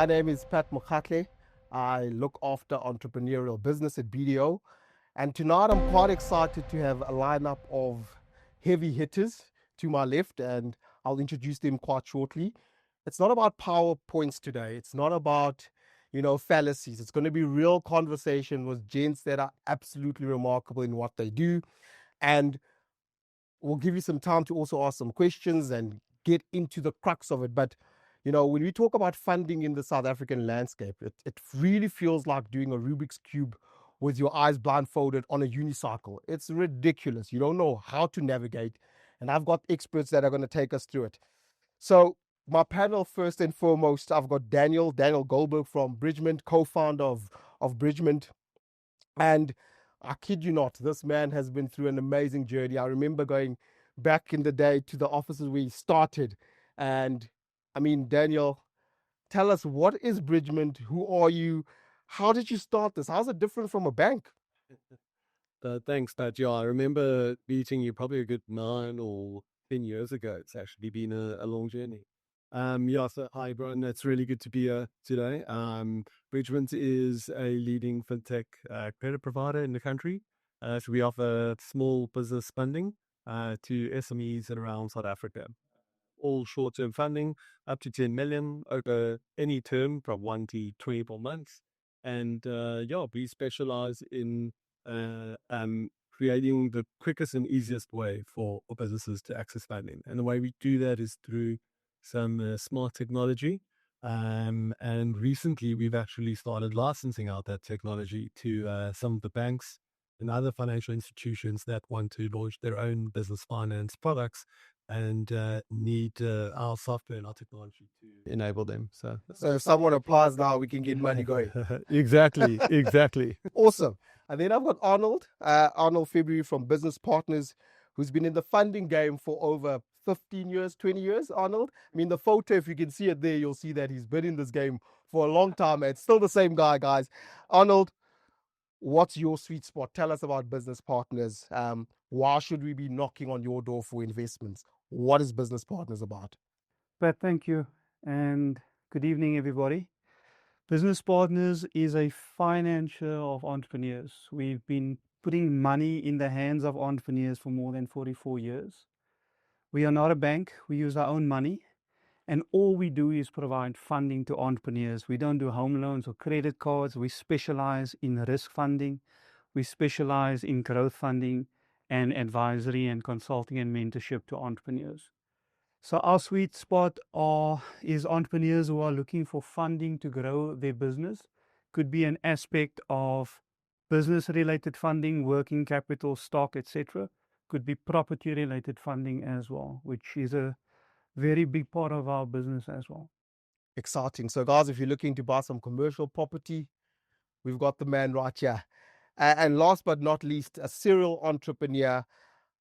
My name is Mokgatle. I look after entrepreneurial business at BDO. And tonight I'm quite excited to have a lineup of heavy hitters to my left, and I'll introduce them quite shortly. It's not about PowerPoints today. It's not about, fallacies. It's going to be real conversation with gents that are absolutely remarkable in what they do. And we'll give you some time to also ask some questions and get into the crux of it. But when we talk about funding in the South African landscape, it really feels like doing a Rubik's Cube with your eyes blindfolded on a unicycle. It's ridiculous. You don't know how to navigate. And I've got experts that are going to take us through it. So my panel, first and foremost, I've got Daniel Goldberg from Bridgement, co-founder of Bridgement. And I kid you not, this man has been through an amazing journey. I remember going back in the day to the offices we started. And I mean, Daniel, tell us, what is Bridgement? Who are you? How did you start this? How's it different from a bank? Thanks, Pat. Yeah, I remember meeting you probably a good 9 or 10 years ago. It's actually been a long journey. So hi, everyone. It's really good to be here today. Bridgement is a leading fintech credit provider in the country. So we offer small business funding to SMEs in around South Africa. All short-term funding, up to 10 million over any term from 1 to 24 months. And we specialize in creating the quickest and easiest way for businesses to access funding. And the way we do that is through some smart technology. And recently, we've actually started licensing out that technology to some of the banks and other financial institutions that want to launch their own business finance products and need our software and our technology to enable them. So if someone applies now, we can get money going. Exactly. Awesome. And then I've got Arnold February from Business Partners, who's been in the funding game for over 15 years, 20 years, Arnold. I mean, the photo, if you can see it there, you'll see that he's been in this game for a long time. It's still the same guy, guys. Arnold, what's your sweet spot? Tell us about Business Partners. Why should we be knocking on your door for investments? What is Business Partners about? Pat, thank you. And good evening, everybody. Business Partners is a financier of entrepreneurs. We've been putting money in the hands of entrepreneurs for more than 44 years. We are not a bank. We use our own money. And all we do is provide funding to entrepreneurs. We don't do home loans or credit cards. We specialize in risk funding. We specialize in growth funding and advisory and consulting and mentorship to entrepreneurs. So our sweet spot is entrepreneurs who are looking for funding to grow their business. Could be an aspect of business-related funding, working capital, stock, etc. Could be property-related funding as well, which is a very big part of our business as well. Exciting. So, guys, if you're looking to buy some commercial property, we've got the man right here. And last but not least, a serial entrepreneur.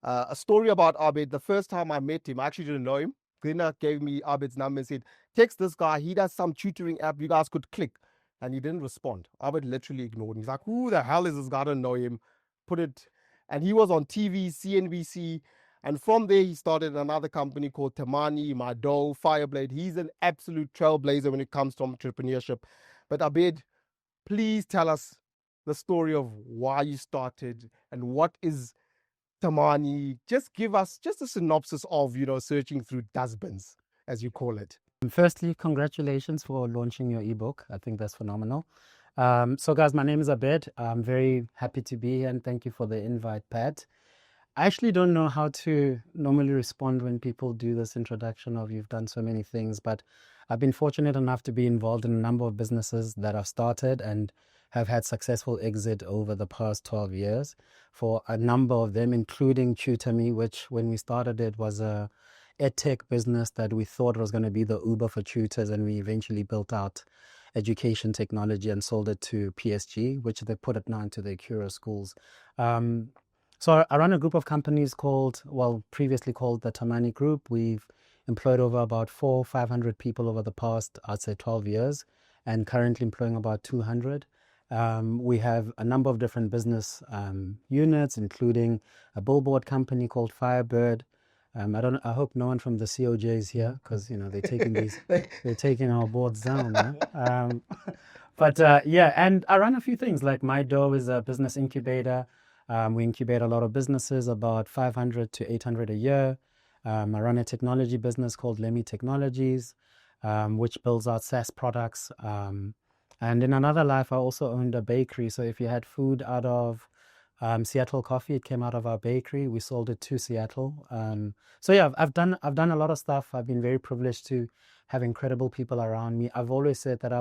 A story about Abed. The first time I met him, I actually didn't know him. Glenda gave me Abed's number and said, text this guy. He does some tutoring app. You guys could click. And he didn't respond. Abed literally ignored him. He's like, who the hell is this guy? I don't know him. Put it. And he was on TV, CNBC. And from there, he started another company called Tamani, Mado, Fireblade. He's an absolute trailblazer when it comes to entrepreneurship. But Abed, please tell us the story of why you started and what is Tamani. Just give us just a synopsis of, searching through dustbins, as you call it. Firstly, congratulations for launching your ebook. I think that's phenomenal. So guys, my name is Abed. I'm very happy to be here and thank you for the invite, Pat. I actually don't know how to normally respond when people do this introduction of you've done so many things, but I've been fortunate enough to be involved in a number of businesses that I've started and have had successful exit over the past 12 years for a number of them, including TutorMe, which when we started it was a edtech business that we thought was going to be the Uber for tutors, and we eventually built out education technology and sold it to PSG, which they put it now into the Cura schools. So I run a group of companies previously called the Tamani Group. We've employed over about 500 people over the past, I'd say 12 years, and currently employing about 200. We have a number of different business units, including a billboard company called Firebird, I hope no one from the COJ is here because they're taking they're taking our boards down. But yeah, and I run a few things. Like my DO is a business incubator. We incubate a lot of businesses, about 500 to 800 a year. I run a technology business called Lemmy Technologies, which builds out SaaS products. And in another life, I also owned a bakery. So if you had food out of Seattle coffee, it came out of our bakery. We sold it to Seattle. So yeah, I've done a lot of stuff. I've been very privileged to have incredible people around me. I've always said that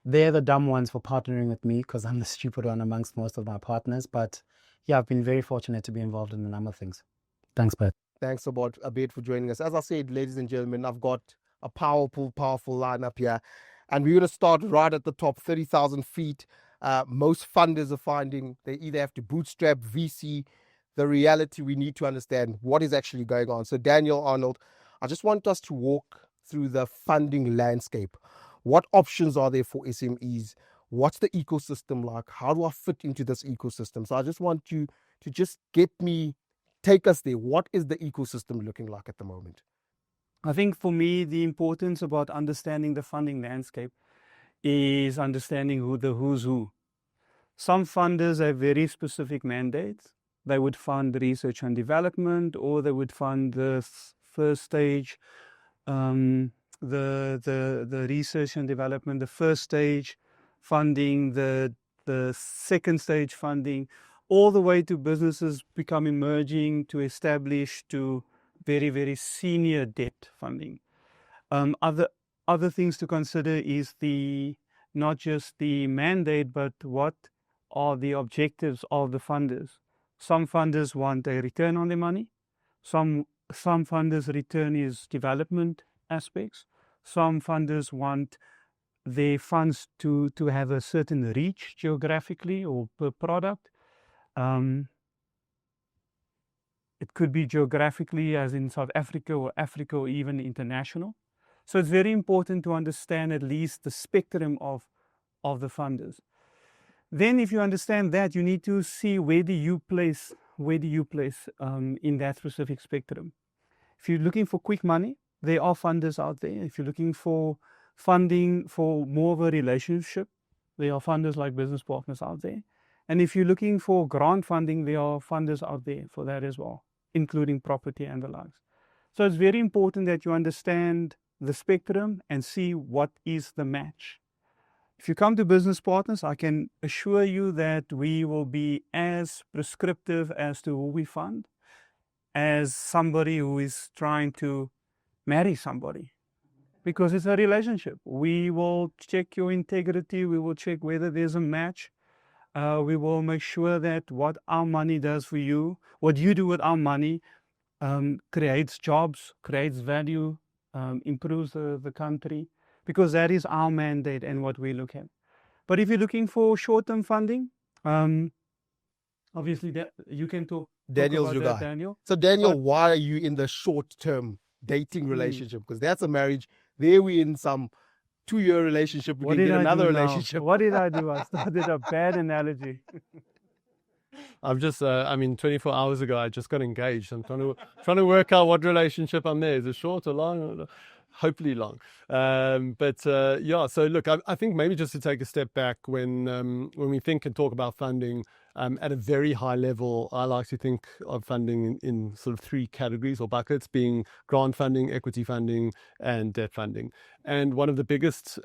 they're the dumb ones for partnering with me because I'm the stupid one amongst most of my partners. But yeah, I've been very fortunate to be involved in a number of things. Thanks, Bert. Thanks about Abed for joining us. As I said, ladies and gentlemen, I've got a powerful lineup here. And we're going to start right at the top, 30,000 feet. Most funders are finding they either have to bootstrap, VC. The reality, we need to understand what is actually going on. So Daniel, Arnold, I just want us to walk through the funding landscape. What options are there for SMEs? What's the ecosystem like? How do I fit into this ecosystem? So I just want you to just take us there. What is the ecosystem looking like at the moment? I think for me, the importance about understanding the funding landscape is understanding who's who. Some funders have very specific mandates. They would fund research and development, or they would fund the first stage, the research and development, the first stage funding, the second stage funding, all the way to businesses become emerging, to establish, to very, very senior debt funding. Other things to consider is not just the mandate, but what are the objectives of the funders. Some funders want a return on their money. Some funders' return is development aspects. Some funders want their funds to have a certain reach geographically or per product. It could be geographically, as in South Africa or even international. So it's very important to understand at least the spectrum of the funders. Then if you understand that, you need to see where do you place in that specific spectrum. If you're looking for quick money, there are funders out there. If you're looking for funding for more of a relationship, there are funders like business partners out there. And if you're looking for grant funding, there are funders out there for that as well, including property and the likes. So it's very important that you understand the spectrum and see what is the match. If you come to business partners, I can assure you that we will be as prescriptive as to who we fund as somebody who is trying to marry somebody, because it's a relationship. We will check your integrity. We will check whether there's a match. We will make sure that what our money does for you, what you do with our money, creates jobs, creates value, improves the country, because that is our mandate and what we look at. But if you're looking for short-term funding, obviously that you can talk Daniel's about your that, guy. Daniel. So Daniel, why are you in the short-term dating relationship? Because that's a marriage. There we in some 2-year relationship. We can get another relationship. What did I do? I started a bad analogy. I'm just, 24 hours ago, I just got engaged. I'm trying to work out what relationship I'm there. Is it short or long? Hopefully long. Yeah, so look, I think maybe just to take a step back when we think and talk about funding, at a very high level, I like to think of funding in sort of 3 categories or buckets, being grant funding, equity funding, and debt funding. And one of the biggest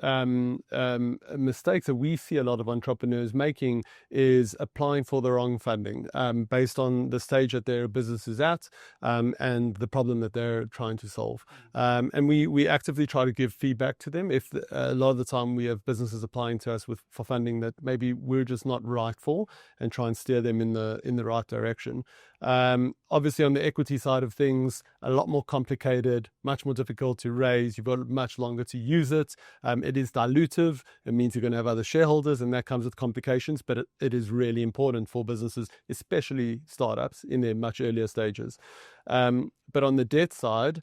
mistakes that we see a lot of entrepreneurs making is applying for the wrong funding based on the stage that their business is at and the problem that they're trying to solve. And we actively try to give feedback to them. If a lot of the time we have businesses applying to us for funding that maybe we're just not right for, and try and steer them in the right direction. Obviously, on the equity side of things, a lot more complicated, much more difficult to raise. You've got much longer to use it. It is dilutive. It means you're going to have other shareholders, and that comes with complications. But it is really important for businesses, especially startups, in their much earlier stages. But on the debt side,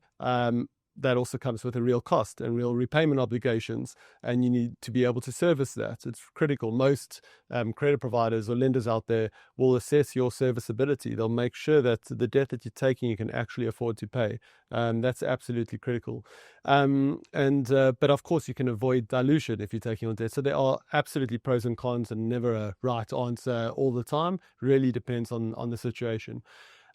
that also comes with a real cost and real repayment obligations, and you need to be able to service that. It's critical. Most credit providers or lenders out there will assess your serviceability. They'll make sure that the debt that you're taking you can actually afford to pay. That's absolutely critical. But of course, you can avoid dilution if you're taking on debt. So there are absolutely pros and cons, and never a right answer all the time. Really depends on the situation.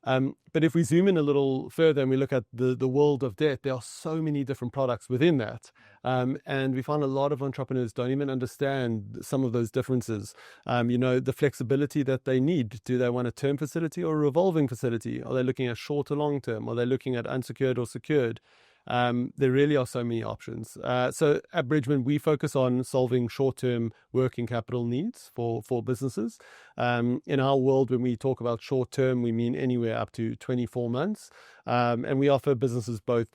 But if we zoom in a little further and we look at the world of debt, there are so many different products within that. And we find a lot of entrepreneurs don't even understand some of those differences. The flexibility that they need. Do they want a term facility or a revolving facility? Are they looking at short or long term? Are they looking at unsecured or secured? There really are so many options. So at Bridgement, we focus on solving short-term working capital needs for businesses. In our world, when we talk about short-term, we mean anywhere up to 24 months. And we offer businesses both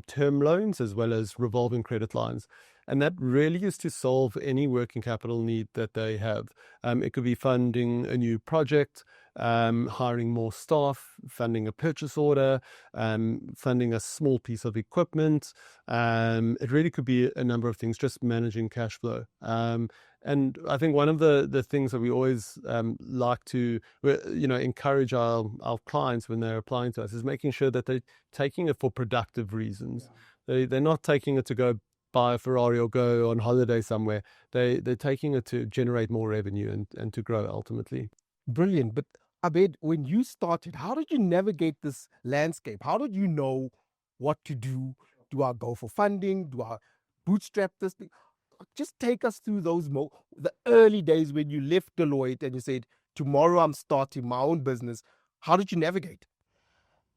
term loans as well as revolving credit lines. And that really is to solve any working capital need that they have. It could be funding a new project, hiring more staff, funding a purchase order, funding a small piece of equipment. It really could be a number of things, just managing cash flow. And I think one of the things that we always like to encourage our clients when they're applying to us is making sure that they're taking it for productive reasons. Yeah. They're not taking it to go buy a Ferrari or go on holiday somewhere. They're taking it to generate more revenue and to grow ultimately. Brilliant. But Abed, when you started, how did you navigate this landscape? How did you know what to do? Do I go for funding? Do I bootstrap this thing? Just take us through those the early days when you left Deloitte and you said, tomorrow I'm starting my own business. How did you navigate?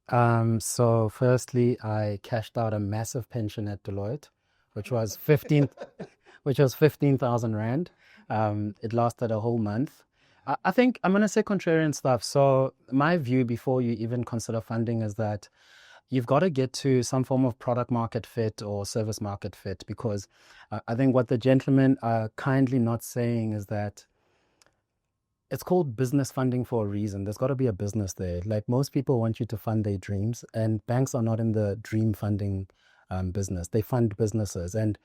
So firstly, I cashed out a massive pension at Deloitte, which was 15,000 Rand. It lasted a whole month. I think I'm going to say contrarian stuff. So my view before you even consider funding is that you've got to get to some form of product market fit or service market fit, because I think what the gentlemen are kindly not saying is that it's called business funding for a reason. There's got to be a business there. Like, most people want you to fund their dreams, and banks are not in the dream funding business. They fund businesses, and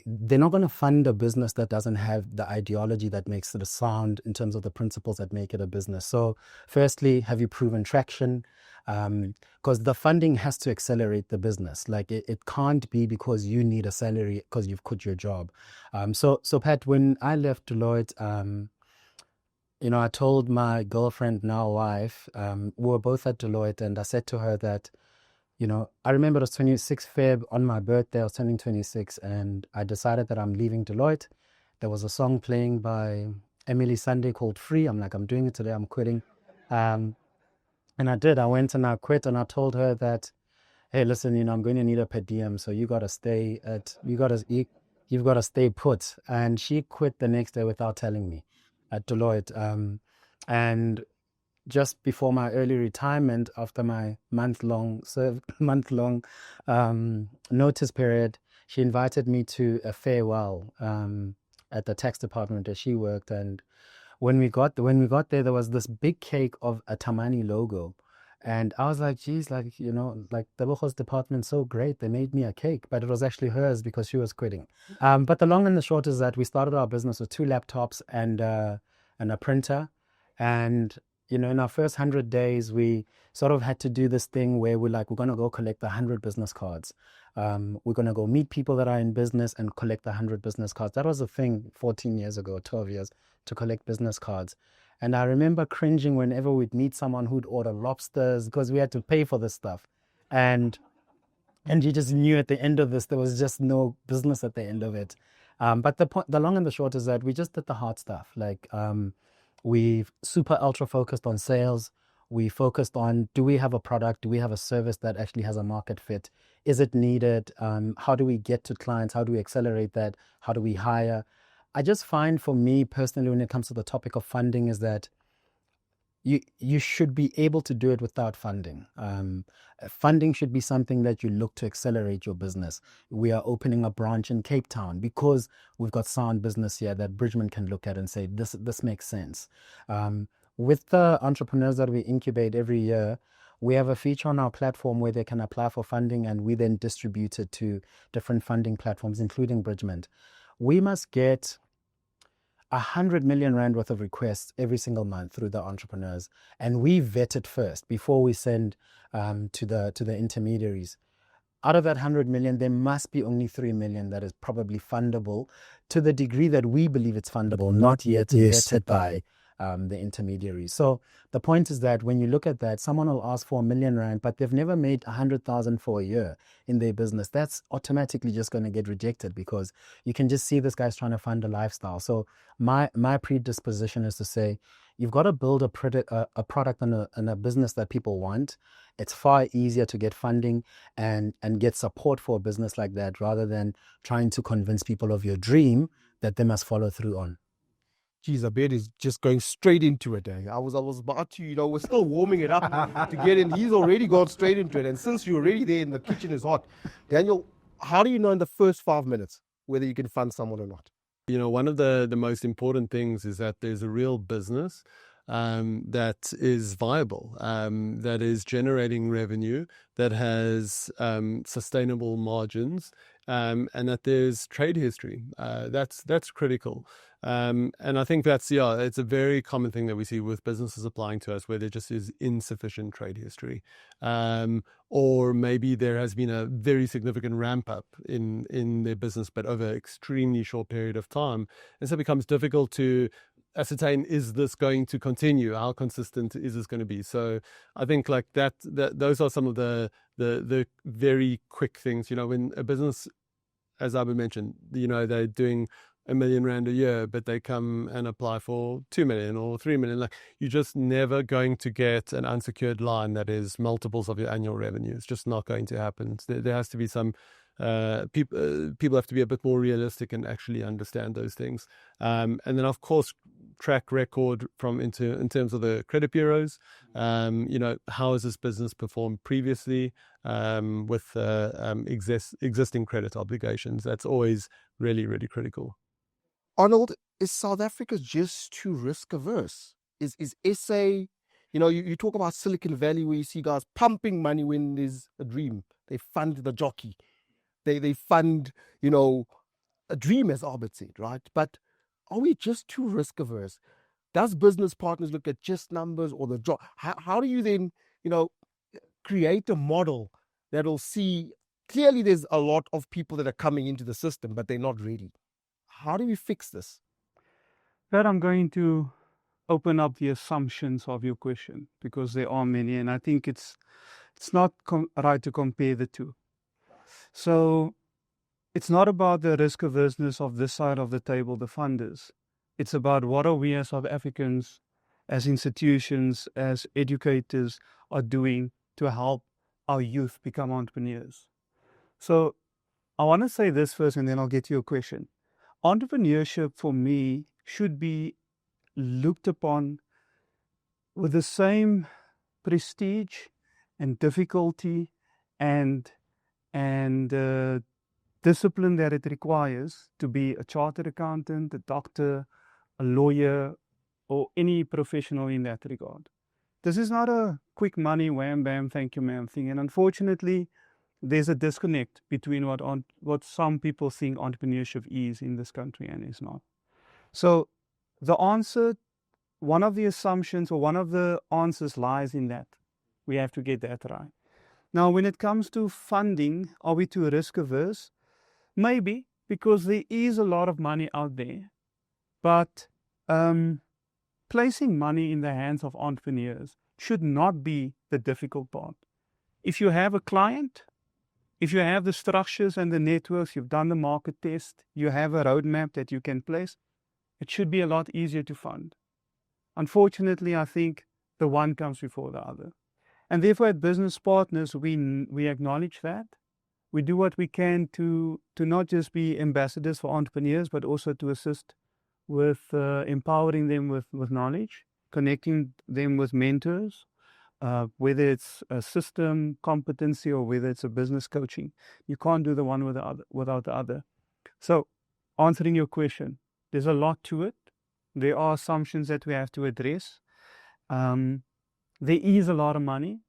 they're not going to fund a business that doesn't have the ideology that makes it a sound in terms of the principles that make it a business. So firstly, have you proven traction? Because the funding has to accelerate the business. Like, it can't be because you need a salary because you've quit your job. So Pat, when I left Deloitte, I told my girlfriend, now wife, we were both at Deloitte, and I said to her that, I remember it was 26 Feb on my birthday. I was turning 26, and I decided that I'm leaving Deloitte. There was a song playing by Emily Sunday called Free. I'm like, I'm doing it today. I'm quitting. And I did. I went and I quit, and I told her that, hey, listen, I'm going to need a per diem, so you've got to stay put. And she quit the next day without telling me at Deloitte. And just before my early retirement, after my month-long notice period, she invited me to a farewell at the tax department where she worked. And when we got there was this big cake of a Tamani logo. And I was like, geez, like the Bochos department's so great. They made me a cake, but it was actually hers because she was quitting. But the long and the short is that we started our business with 2 laptops and a printer. And in our first 100 days, we sort of had to do this thing where we're going to go collect 100 business cards. We're going to go meet people that are in business and collect 100 business cards. That was a thing 14 years ago, 12 years, to collect business cards. And I remember cringing whenever we'd meet someone who'd order lobsters, because we had to pay for this stuff. And you just knew at the end of this, there was just no business at the end of it. But the long and the short is that we just did the hard stuff. Like, we've super ultra focused on sales. We focused on, do we have a product? Do we have a service that actually has a market fit? Is it needed? How do we get to clients? How do we accelerate that? How do we hire? I just find, for me personally, when it comes to the topic of funding, is that you should be able to do it without funding. Funding should be something that you look to accelerate your business. We are opening a branch in Cape Town because we've got sound business here that Bridgement can look at and say, this makes sense. With the entrepreneurs that we incubate every year, We have a feature on our platform where they can apply for funding, and we then distribute it to different funding platforms, including Bridgement. We must get 100 million rand worth of requests every single month through the entrepreneurs, and we vet it first before we send to the intermediaries. Out of that 100 million, there must be only 3 million that is probably fundable to the degree that we believe it's fundable, not yet vetted by the intermediaries. So the point is that when you look at that, someone will ask for 1 million rand, but they've never made 100,000 for a year in their business. That's automatically just going to get rejected, because you can just see this guy's trying to fund a lifestyle. So my predisposition is to say, you've got to build a product and a business that people want. It's far easier to get funding and get support for a business like that, rather than trying to convince people of your dream that they must follow through on. Geez, Abed is just going straight into it. I was about to, we're still warming it up to get in. He's already gone straight into it. And since you're already there and the kitchen is hot, Daniel, how do you know in the first 5 minutes whether you can fund someone or not? One of the most important things is that there's a real business that is viable, that is generating revenue, that has sustainable margins, and that there's trade history. That's critical. And I think it's a very common thing that we see with businesses applying to us, where there just is insufficient trade history. Or maybe there has been a very significant ramp up in their business, but over an extremely short period of time. And so it becomes difficult to ascertain, is this going to continue? How consistent is this going to be? So I think like that those are some of the very quick things. When a business, as Abed mentioned, they're doing 1 million rand a year, but they come and apply for 2 million or 3 million. Like, you're just never going to get an unsecured line that is multiples of your annual revenue. It's just not going to happen. There has to be some people have to be a bit more realistic and actually understand those things. And then, of course, track record in terms of the credit bureaus. How has this business performed previously with existing credit obligations? That's always really, really critical. Arnold, is South Africa just too risk averse? Is SA, you talk about Silicon Valley, where you see guys pumping money when there's a dream. They fund the jockey. They fund, a dream, as Abed said, right? But are we just too risk averse? Does business partners look at just numbers or the job? How do you then, create a model that'll see clearly there's a lot of people that are coming into the system, but they're not ready? How do we fix this? But I'm going to open up the assumptions of your question, because there are many, and I think it's not right to compare the two. So it's not about the risk averseness of this side of the table, the funders. It's about what are we as South Africans, as institutions, as educators are doing to help our youth become entrepreneurs. So I want to say this first, and then I'll get to your question. Entrepreneurship for me should be looked upon with the same prestige and difficulty and discipline that it requires to be a chartered accountant, a doctor, a lawyer, or any professional in that regard. This is not a quick money, wham, bam, thank you, ma'am thing. And unfortunately, there's a disconnect between what some people think entrepreneurship is in this country and is not. So the answer, one of the assumptions or one of the answers lies in that. We have to get that right. Now, when it comes to funding, are we too risk averse? Maybe, because there is a lot of money out there. But placing money in the hands of entrepreneurs should not be the difficult part. If you have a client, if you have the structures and the networks, you've done the market test, you have a roadmap that you can place, it should be a lot easier to fund. Unfortunately, I think the one comes before the other. And therefore, at Business Partners, we acknowledge that. We do what we can to not just be ambassadors for entrepreneurs, but also to assist with empowering them with knowledge, connecting them with mentors, whether it's a system competency or whether it's a business coaching. You can't do the one without the other. So answering your question, there's a lot to it. There are assumptions that we have to address. There is a lot of money.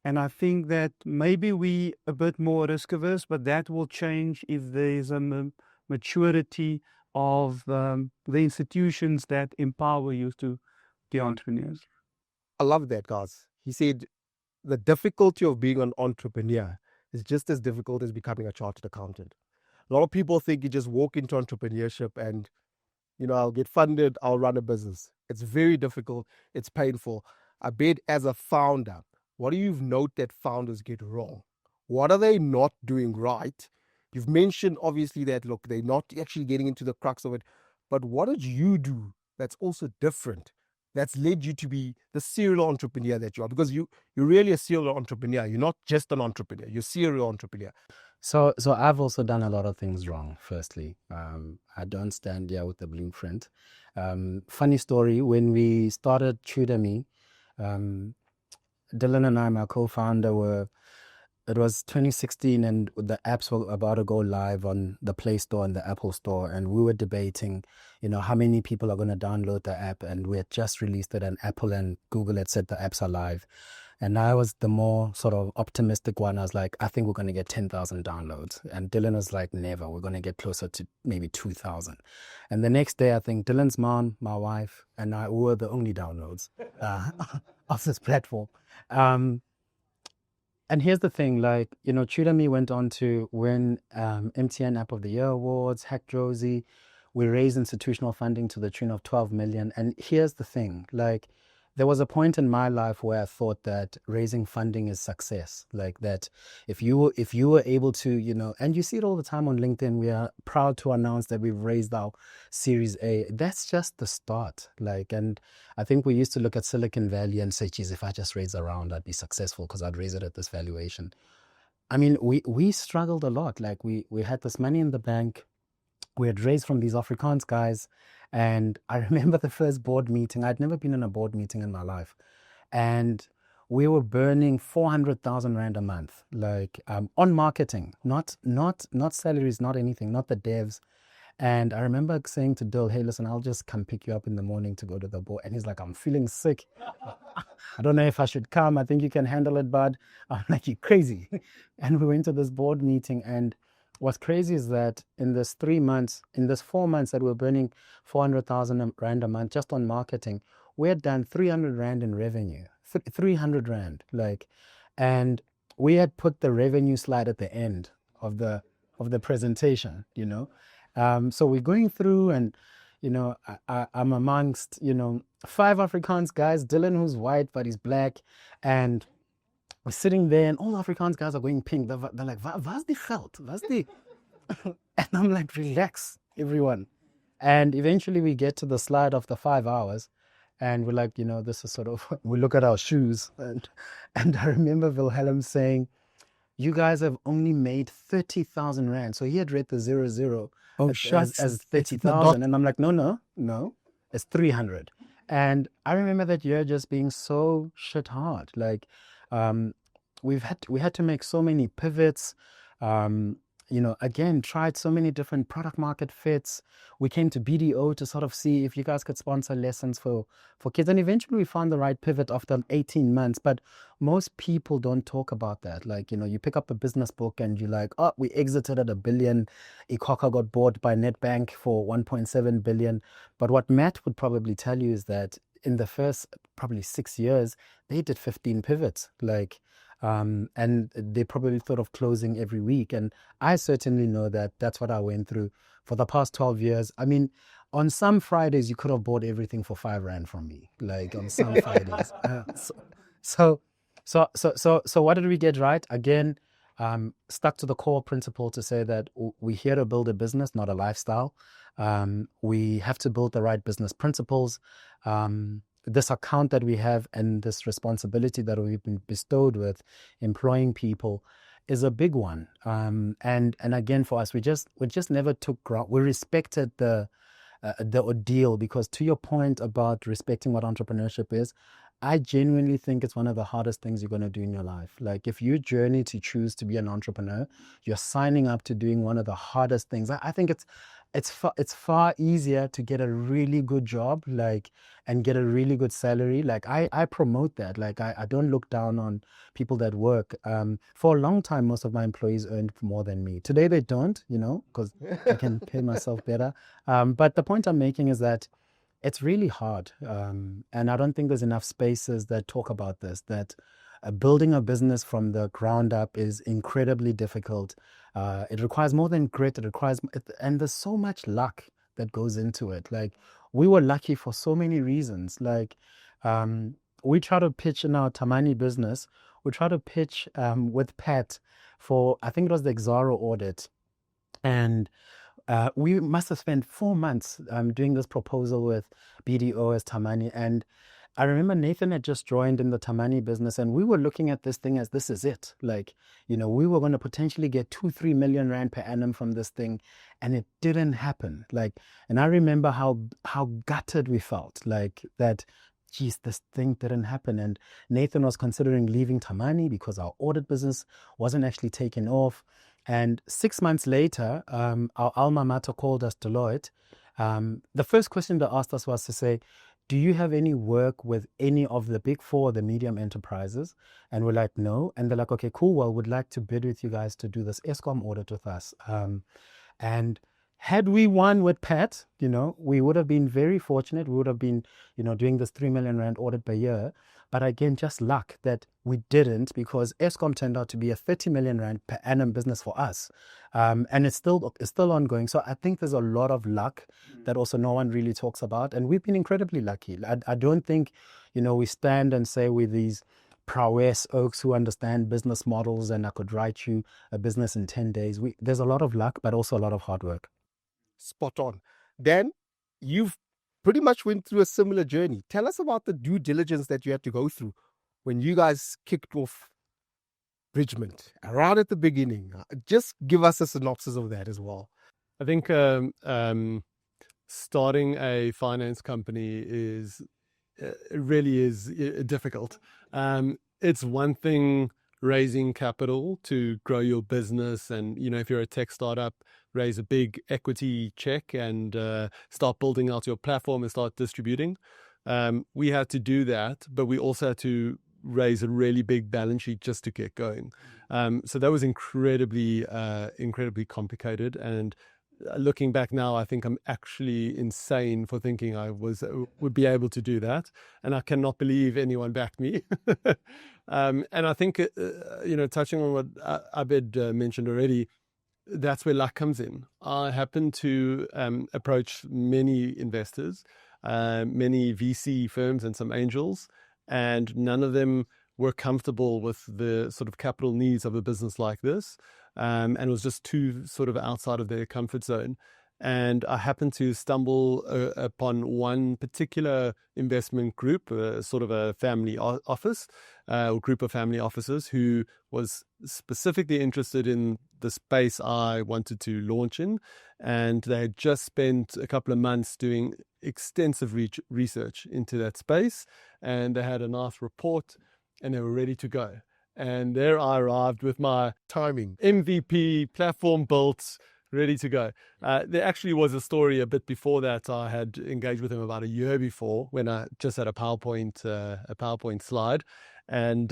And I think that maybe we a bit more risk averse, but that will change if there's a maturity of the institutions that empower you to be entrepreneurs. I love that, guys. He said the difficulty of being an entrepreneur is just as difficult as becoming a chartered accountant. A lot of people think you just walk into entrepreneurship and, I'll get funded, I'll run a business. It's very difficult. It's painful. I bet as a founder, what do you note that founders get wrong? What are they not doing right? You've mentioned obviously that, look, they're not actually getting into the crux of it, but what did you do that's also different, that's led you to be the serial entrepreneur that you are? Because you're really a serial entrepreneur. You're not just an entrepreneur, you're a serial entrepreneur. So I've also done a lot of things wrong. Firstly, I don't stand here with the blueprint. Funny story, when we started Tudemy, Dylan and I, my co-founder, it was 2016 and the apps were about to go live on the Play Store and the Apple Store. And we were debating, how many people are going to download the app. And we had just released it and Apple and Google had said the apps are live. And I was the more sort of optimistic one. I was like, I think we're going to get 10,000 downloads. And Dylan was like, never. We're going to get closer to maybe 2,000. And the next day, I think Dylan's mom, my wife, and I were the only downloads of this platform. And here's the thing, Tudemy went on to win MTN App of the Year awards, Hack Josie. We raised institutional funding to the tune of 12 million. And here's the thing, there was a point in my life where I thought that raising funding is success. Like that if you were able to, and you see it all the time on LinkedIn, we are proud to announce that we've raised our Series A. That's just the start. And I think we used to look at Silicon Valley and say, geez, if I just raise a round, I'd be successful because I'd raise it at this valuation. I mean, we struggled a lot. We had this money in the bank. We had raised from these Afrikaans guys. And I remember the first board meeting. I'd never been in a board meeting in my life. And we were burning 400,000 Rand a month, on marketing, not salaries, not anything, not the devs. And I remember saying to Dill, hey, listen, I'll just come pick you up in the morning to go to the board. And he's like, I'm feeling sick. I don't know if I should come. I think you can handle it, bud. I'm like, you're crazy. And we went to this board meeting, and what's crazy is that in this 4 months that we're burning 400,000 Rand a month just on marketing, we had done 300 Rand in revenue, 300 Rand, and we had put the revenue slide at the end of the presentation, So we're going through and, I'm amongst, 5 Afrikaans guys, Dylan who's white, but he's black, and we're sitting there and all the Afrikaans guys are going pink. They're like, was die geld? Was die? And I'm like, relax, everyone. And eventually we get to the slide of the 5 hours and we're like, this is sort of, we look at our shoes. And I remember Wilhelm saying, you guys have only made 30,000 Rand. So he had read the 00 as 30,000. And I'm like, no, it's 300. And I remember that year just being so shit hard. We had to make so many pivots, again, tried so many different product market fits. We came to BDO to sort of see if you guys could sponsor lessons for kids. And eventually we found the right pivot after 18 months. But most people don't talk about that. You pick up a business book and you're like, oh, we exited at 1 billion. Ikoka got bought by Nedbank for 1.7 billion. But what Matt would probably tell you is that in the first probably 6 years, they did 15 pivots. And they probably thought of closing every week. And I certainly know that that's what I went through for the past 12 years. I mean, on some Fridays, you could have bought everything for 5 Rand from me, on some Fridays. So what did we get right? Again, stuck to the core principle to say that we're here to build a business, not a lifestyle. We have to build the right business principles. This account that we have and this responsibility that we've been bestowed with employing people is a big one. And again, for us, we just never took ground. We respected the ordeal, because to your point about respecting what entrepreneurship is, I genuinely think it's one of the hardest things you're going to do in your life. If you journey to choose to be an entrepreneur, you're signing up to doing one of the hardest things. I think it's far easier to get a really good job, like, and get a really good salary. Like I promote that. Like I don't look down on people that work. For a long time, most of my employees earned more than me. Today they don't, because I can pay myself better. But the point I'm making is that it's really hard. And I don't think there's enough spaces that talk about this, that building a business from the ground up is incredibly difficult. It requires more than grit. And there's so much luck that goes into it. Like, we were lucky for so many reasons. Like, we try to pitch in our Tamani business. We try to pitch with Pat for, I think it was the Exaro audit. And we must have spent 4 months doing this proposal with BDO as Tamani. And I remember Nathan had just joined in the Tamani business, and we were looking at this thing as this is it. Like, we were going to potentially get 2-3 million rand per annum from this thing, and it didn't happen. Like, and I remember how gutted we felt, like that. Geez, this thing didn't happen. And Nathan was considering leaving Tamani because our audit business wasn't actually taking off. And 6 months later, our alma mater called us, Deloitte. The first question they asked us was to say, do you have any work with any of the big four, the medium enterprises? And we're like, no. And they're like, okay, cool. Well, we'd like to bid with you guys to do this Eskom audit with us. And had we won with Pat, we would have been very fortunate. We would have been, doing this 3 million rand audit per year. But again, just luck that we didn't, because Eskom turned out to be a 30 million rand per annum business for us. And it's still ongoing. So I think there's a lot of luck that also no one really talks about. And we've been incredibly lucky. I don't think, we stand and say we're these prowess oaks who understand business models and I could write you a business in 10 days. There's a lot of luck, but also a lot of hard work. Spot on. Dan, you've pretty much went through a similar journey. Tell us about the due diligence that you had to go through when you guys kicked off Bridgement around at the beginning. Just give us a synopsis of that as well. I think starting a finance company really is difficult. It's one thing raising capital to grow your business, and if you're a tech startup, raise a big equity check and start building out your platform and start distributing. We had to do that, but we also had to raise a really big balance sheet just to get going. So that was incredibly complicated. And looking back now, I think I'm actually insane for thinking I would be able to do that. And I cannot believe anyone backed me. And I think, touching on what Abed mentioned already, that's where luck comes in. I happened to approach many investors, many VC firms and some angels, and none of them were comfortable with the sort of capital needs of a business like this. And it was just too sort of outside of their comfort zone. And I happened to stumble upon one particular investment group, sort of a family office, or group of family offices who was specifically interested in the space I wanted to launch in. And they had just spent a couple of months doing extensive research into that space. And they had a nice report and they were ready to go. And there I arrived with my Timing. MVP platform built, ready to go. There actually was a story a bit before that. I had engaged with him about a year before when I just had a PowerPoint slide. And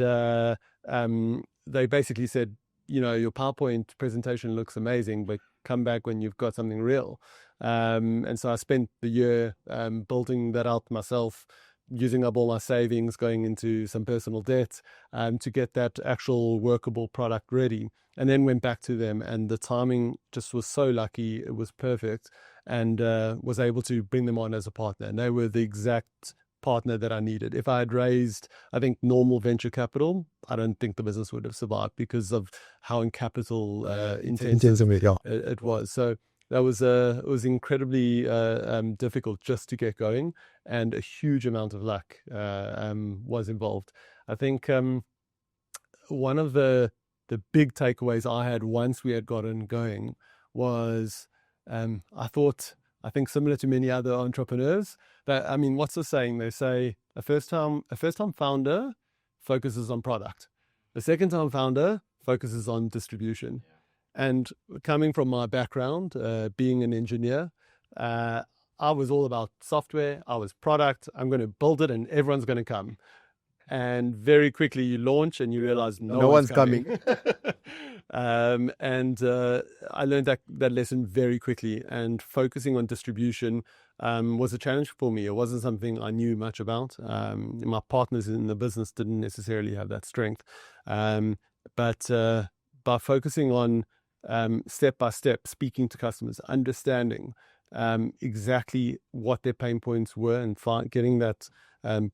they basically said, your PowerPoint presentation looks amazing, but come back when you've got something real. And so I spent the year building that out myself, using up all my savings, going into some personal debt to get that actual workable product ready. And then went back to them, and the timing just was so lucky. It was perfect, and was able to bring them on as a partner. And they were the exact partner that I needed. If I had raised, I think, normal venture capital, I don't think the business would have survived because of how in capital intensive it was. So that was it was incredibly difficult just to get going, and a huge amount of luck was involved. I think one of the big takeaways I had once we had gotten going was I think similar to many other entrepreneurs, that, what's the saying? They say a first time founder focuses on product. The second time founder focuses on distribution. And coming from my background, being an engineer, I was all about software. I was product. I'm going to build it and everyone's going to come. And very quickly you launch and you realize no one's coming. And I learned that lesson very quickly, and focusing on distribution was a challenge for me. It wasn't something I knew much about. My partners in the business didn't necessarily have that strength. But by focusing on step by step, speaking to customers, understanding exactly what their pain points were, and getting that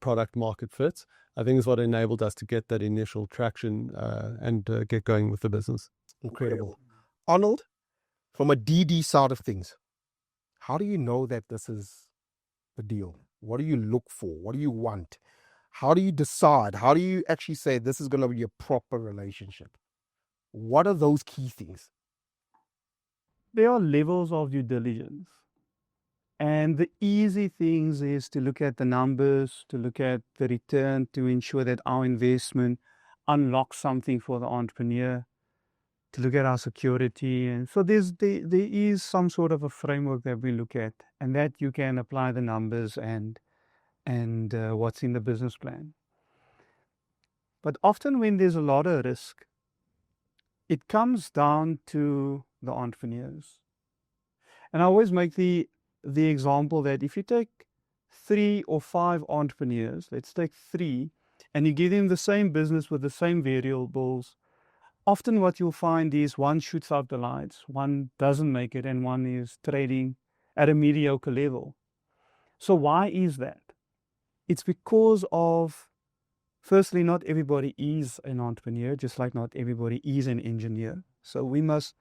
product market fit, I think is what enabled us to get that initial traction and get going with the business. Incredible. Arnold, from a DD side of things, how do you know that this is the deal? What do you look for? What do you want? How do you decide? How do you actually say this is going to be a proper relationship? What are those key things? There are levels of due diligence. And the easy things is to look at the numbers, to look at the return, to ensure that our investment unlocks something for the entrepreneur, to look at our security. And so there is some sort of a framework that we look at, and that you can apply the numbers and what's in the business plan. But often when there's a lot of risk, it comes down to the entrepreneurs. And I always make the example that if you take 3 or 5 entrepreneurs, let's take 3, and you give them the same business with the same variables, often what you'll find is one shoots out the lights, one doesn't make it, and one is trading at a mediocre level. So why is that? It's because of, firstly, not everybody is an entrepreneur, just like not everybody is an engineer. So we must,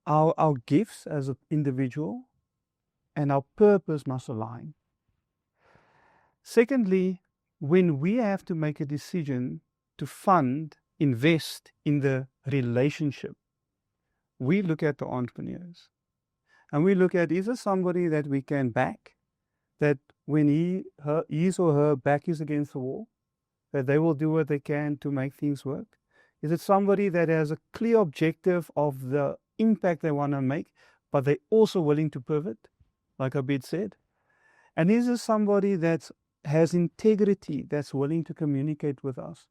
our gifts as an individual and our purpose must align. Secondly, when we have to make a decision to fund, invest in the relationship, we look at the entrepreneurs. And we look at, is there somebody that we can back, that when his or her back is against the wall, that they will do what they can to make things work? Is it somebody that has a clear objective of the impact they want to make, but they're also willing to pivot, like Abed said? And is it somebody that has integrity, that's willing to communicate with us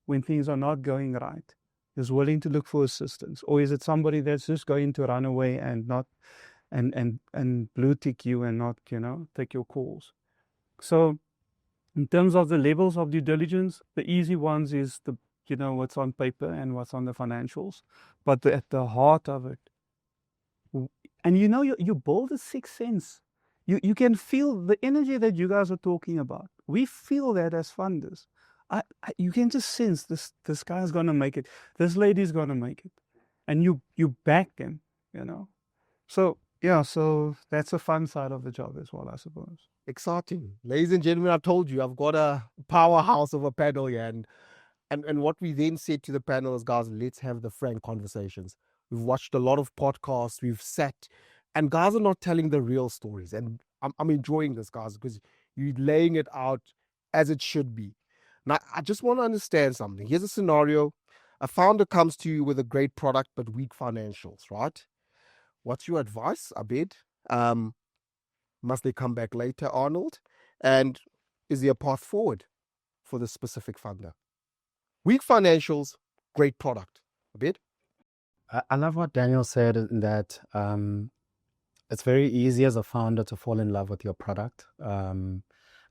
when things are not going right, is willing to look for assistance? Or is it somebody that's just going to run away and not and blue tick you and not, take your calls? So in terms of the levels of due diligence, the easy ones is what's on paper and what's on the financials. But at the heart of it, and you build a sixth sense. You can feel the energy that you guys are talking about. We feel that as funders. You can just sense this guy's going to make it. This lady's going to make it. And you back them, So, yeah, so that's a fun side of the job as well, I suppose. Exciting. Ladies and gentlemen, I've told you, I've got a powerhouse of a panel here. And what we then said to the panel is, guys, let's have the frank conversations. We've watched a lot of podcasts. We've sat, and guys are not telling the real stories. And I'm enjoying this, guys, because you're laying it out as it should be. Now, I just want to understand something. Here's a scenario. A founder comes to you with a great product, but weak financials, right? What's your advice, Abed? Must they come back later, Arnold? And is there a path forward for this specific funder? Weak financials, great product. Abed? I love what Daniel said in that it's very easy as a founder to fall in love with your product.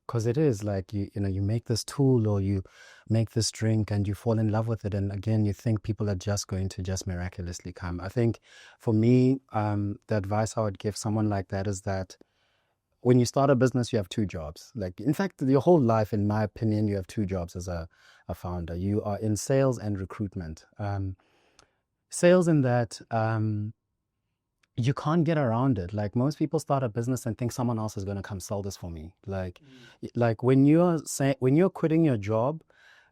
Because it is like, you make this tool or you make this drink and you fall in love with it. And again, you think people are just going to just miraculously come. I think for me, the advice I would give someone like that is that when you start a business, you have 2 jobs. Like, in fact, your whole life, in my opinion, you have 2 jobs as a founder. You are in sales and recruitment. Sales in that you can't get around it. Like, most people start a business and think someone else is going to come sell this for me. Like when you're quitting your job,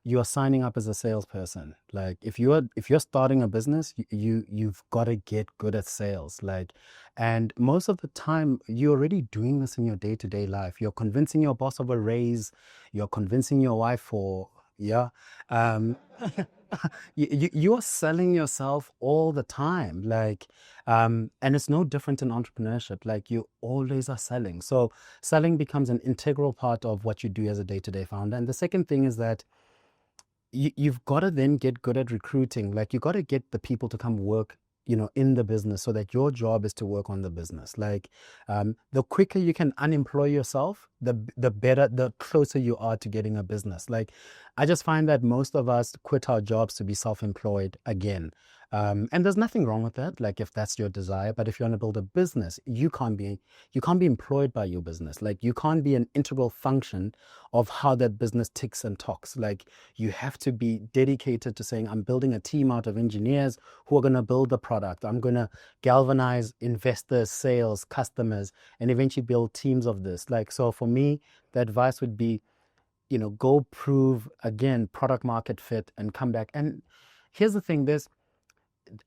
you are signing up as a salesperson. Like, if you're starting a business, you've got to get good at sales. Like, and most of the time you're already doing this in your day-to-day life. You're convincing your boss of a raise. You're convincing your wife for you are selling yourself all the time, like, and it's no different in entrepreneurship. Like, you always are selling. So selling becomes an integral part of what you do as a day-to-day founder. And the second thing is that you've got to then get good at recruiting. Like, you got to get the people to come work, in the business, so that your job is to work on the business. Like, the quicker you can unemploy yourself, the better, the closer you are to getting a business. Like, I just find that most of us quit our jobs to be self-employed again. And there's nothing wrong with that, like, if that's your desire. But if you want to build a business, you can't be employed by your business. Like, you can't be an integral function of how that business ticks and talks. Like, you have to be dedicated to saying, I'm building a team out of engineers who are going to build the product. I'm going to galvanize investors, sales, customers, and eventually build teams of this. Like, so for me, the advice would be, go prove again product market fit and come back. And here's the thing,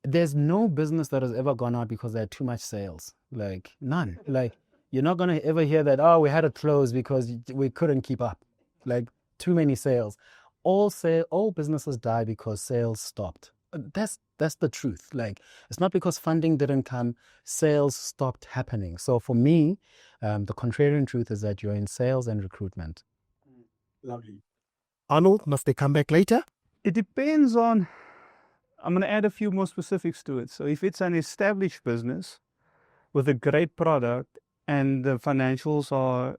there's no business that has ever gone out because they had too much sales. Like, none. Like, you're not going to ever hear that, oh, we had to close because we couldn't keep up. Like, too many sales. All businesses die because sales stopped. That's the truth. Like, it's not because funding didn't come, sales stopped happening. So for me, the contrarian truth is that you're in sales and recruitment. Lovely. Arnold, must they come back later? It depends on, I'm going to add a few more specifics to it. So if it's an established business with a great product and the financials are,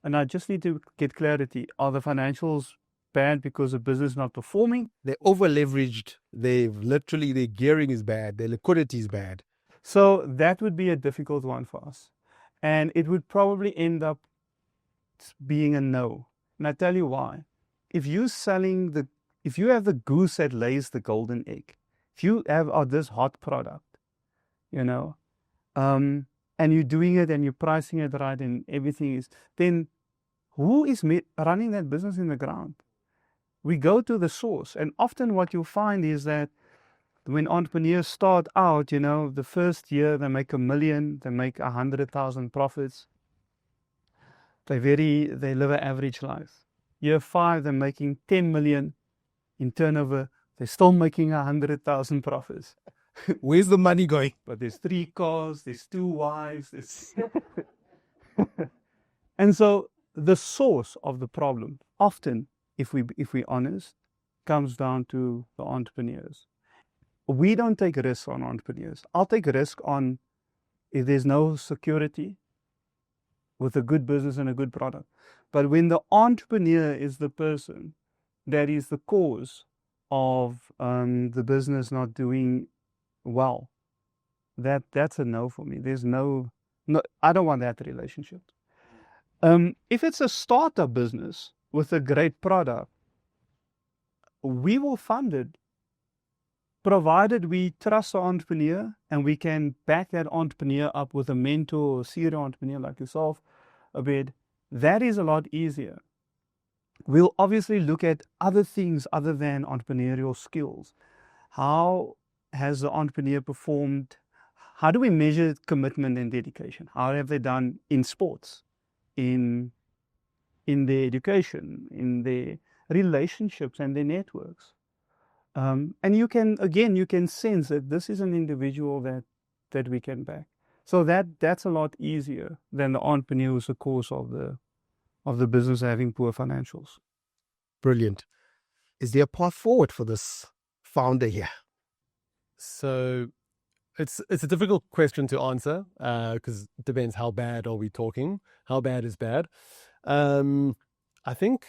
and I just need to get clarity, are the financials bad because the business is not performing? They're over leveraged. Their gearing is bad. Their liquidity is bad. So that would be a difficult one for us. And it would probably end up being a no. And I tell you why. If you have the goose that lays the golden egg, if you have this hot product, and you're doing it and you're pricing it right and everything is, then who is running that business in the ground? We go to the source. And often what you'll find is that when entrepreneurs start out, the first year they make $1 million, they make 100,000 profits. They live an average life. Year 5, they're making 10 million in turnover. They're still making 100,000 profits. Where's the money going? But there's 3 cars, there's 2 wives, and so the source of the problem, often, if we're honest, comes down to the entrepreneurs. We don't take risks on entrepreneurs. I'll take a risk on if there's no security with a good business and a good product. But when the entrepreneur is the person that is the cause of the business not doing well, that's a no for me. There's no, I don't want that relationship. If it's a startup business with a great product, we will fund it, provided we trust the entrepreneur and we can back that entrepreneur up with a mentor or serial entrepreneur like yourself, Abed. That is a lot easier. We'll obviously look at other things other than entrepreneurial skills. How has the entrepreneur performed? How do we measure commitment and dedication? How have they done in sports, in their education, in their relationships and their networks? And you can sense that this is an individual that we can back. So that's a lot easier than the entrepreneur who's the cause of the business having poor financials. Brilliant. Is there a path forward for this founder here? So it's a difficult question to answer because it depends how bad are we talking. How bad is bad? I think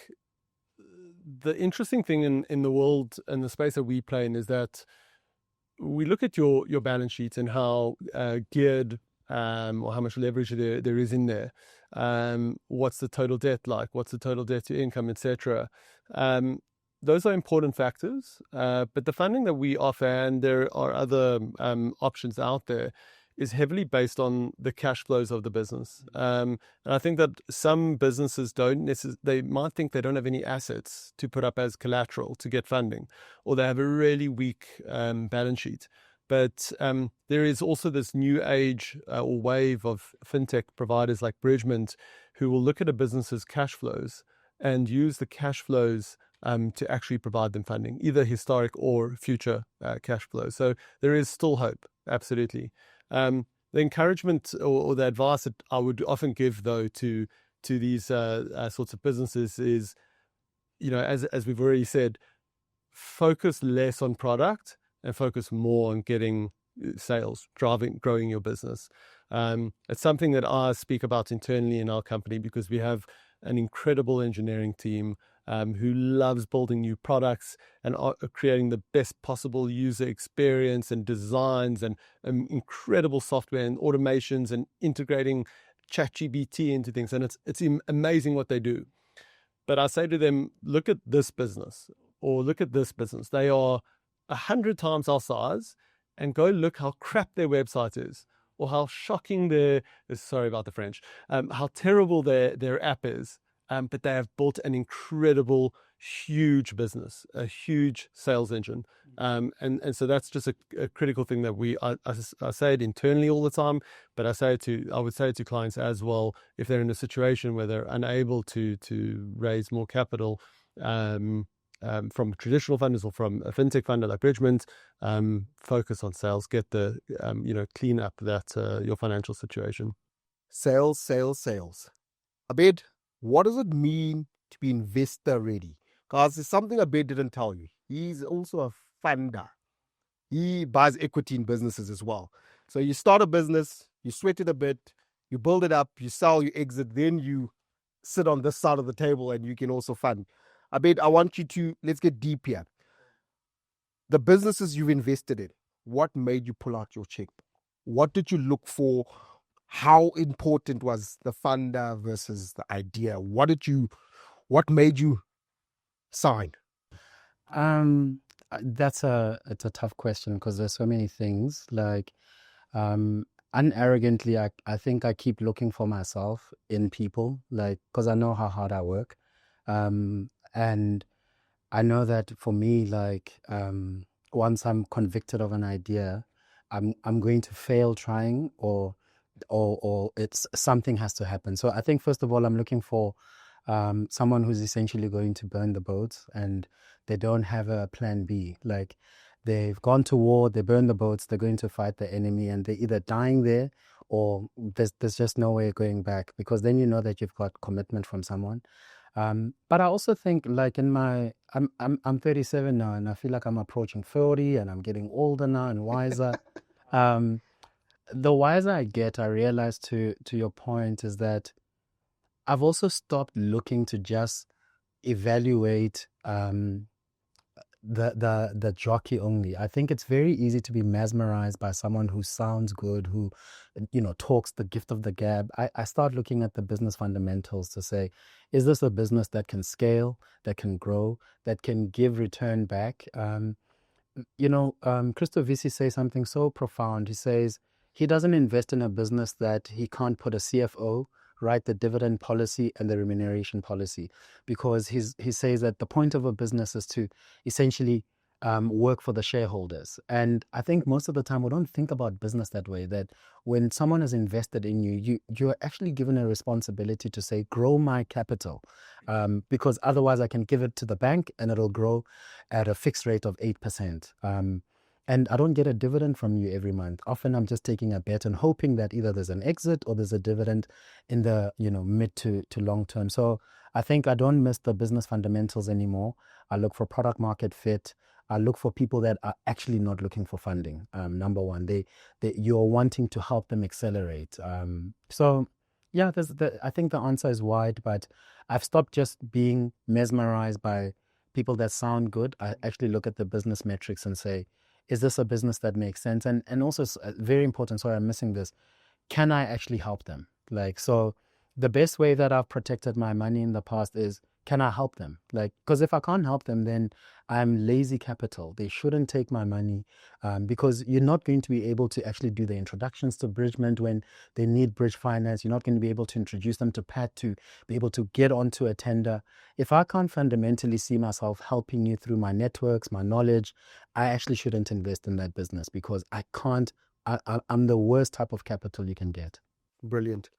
the interesting thing in the world and the space that we play in is that we look at your balance sheet and how geared or how much leverage there is in there. What's the total debt like? What's the total debt to income, etc. Those are important factors, but the funding that we offer, and there are other options out there, is heavily based on the cash flows of the business. And I think that some businesses they might think they don't have any assets to put up as collateral to get funding, or they have a really weak balance sheet. But there is also this new age or wave of fintech providers like Bridgement who will look at a business's cash flows and use the cash flows to actually provide them funding, either historic or future cash flow. So there is still hope, absolutely. The encouragement or the advice that I would often give, though, to these sorts of businesses is, as we've already said, focus less on product and focus more on getting sales, growing your business. It's something that I speak about internally in our company, because we have an incredible engineering team who loves building new products and creating the best possible user experience and designs and incredible software and automations and integrating ChatGPT into things. And it's amazing what they do. But I say to them, look at this business or look at this business. They are 100 times our size, and go look how crap their website is, or how shocking sorry about the French, how terrible their app is. But they have built an incredible, huge business, a huge sales engine. And so that's just a critical thing that I say it internally all the time, but I would say it to clients as well, if they're in a situation where they're unable to raise more capital from traditional funders or from a fintech funder like Bridgement, focus on sales, get clean up your financial situation. Sales, sales, sales. Abed, what does it mean to be investor ready? Because it's something Abed didn't tell you. He's also a funder. He buys equity in businesses as well. So you start a business, you sweat it a bit, you build it up, you sell, you exit, then you sit on this side of the table and you can also fund. Abed, I want you to, let's get deep here. The businesses you've invested in, what made you pull out your checkbook? What did you look for? How important was the funder versus the idea? What made you sign? It's a tough question, because there's so many things. Like, unarrogantly, I think I keep looking for myself in people, like, because I know how hard I work. And I know that for me, like, once I'm convicted of an idea, I'm going to fail trying, or it's something has to happen. So I think, first of all, I'm looking for someone who's essentially going to burn the boats, and they don't have a plan B. Like, they've gone to war, they burn the boats, they're going to fight the enemy, and they're either dying there or there's just no way going back, because then you know that you've got commitment from someone. But I also think, like, I'm 37 now, and I feel like I'm approaching 40, and I'm getting older now and wiser. The wiser I get, I realize, to your point, is that I've also stopped looking to just evaluate the jockey only. I think it's very easy to be mesmerized by someone who sounds good, who talks the gift of the gab. I start looking at the business fundamentals to say, is this a business that can scale, that can grow, that can give return back? Christo Visi says something so profound. He says he doesn't invest in a business that he can't put a CFO, write the dividend policy and the remuneration policy, because he says that the point of a business is to essentially work for the shareholders. And I think most of the time we don't think about business that way, that when someone has invested in you're actually given a responsibility to say, grow my capital, because otherwise I can give it to the bank and it'll grow at a fixed rate of 8%. And I don't get a dividend from you every month. Often I'm just taking a bet and hoping that either there's an exit or there's a dividend in the mid to long term. So I think I don't miss the business fundamentals anymore. I look for product market fit. I look for people that are actually not looking for funding. Number one, you're wanting to help them accelerate. So yeah, I think the answer is wide, but I've stopped just being mesmerized by people that sound good. I actually look at the business metrics and say, is this a business that makes sense? And also, very important, sorry, I'm missing this, can I actually help them? Like, so the best way that I've protected my money in the past is, can I help them? Like, because if I can't help them, then I'm lazy capital. They shouldn't take my money, because you're not going to be able to actually do the introductions to Bridgement when they need bridge finance. You're not going to be able to introduce them to Pat to be able to get onto a tender. If I can't fundamentally see myself helping you through my networks, my knowledge, I actually shouldn't invest in that business, because I can't. I'm the worst type of capital you can get. Brilliant.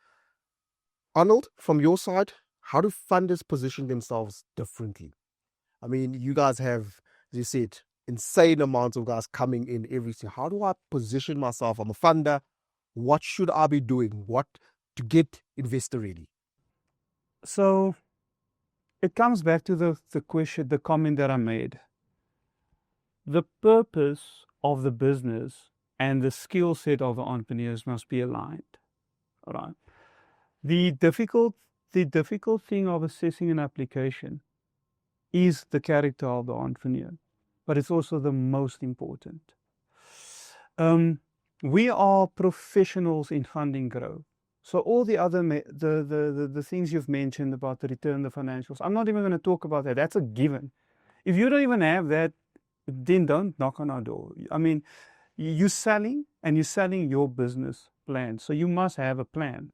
Arnold, from your side, how do funders position themselves differently? I mean, you guys have, as you said, insane amounts of guys coming in every single. How do I position myself? I'm a funder. What should I be doing? What to get investor ready? So it comes back to the question, the comment that I made. The purpose of the business and the skill set of the entrepreneurs must be aligned. All right. The difficult thing of assessing an application is the character of the entrepreneur, but it's also the most important. We are professionals in funding growth. So all the other the things you've mentioned about the return, the financials, I'm not even going to talk about that. That's a given. If you don't even have that, then don't knock on our door. I mean, you're selling your business plan, so you must have a plan.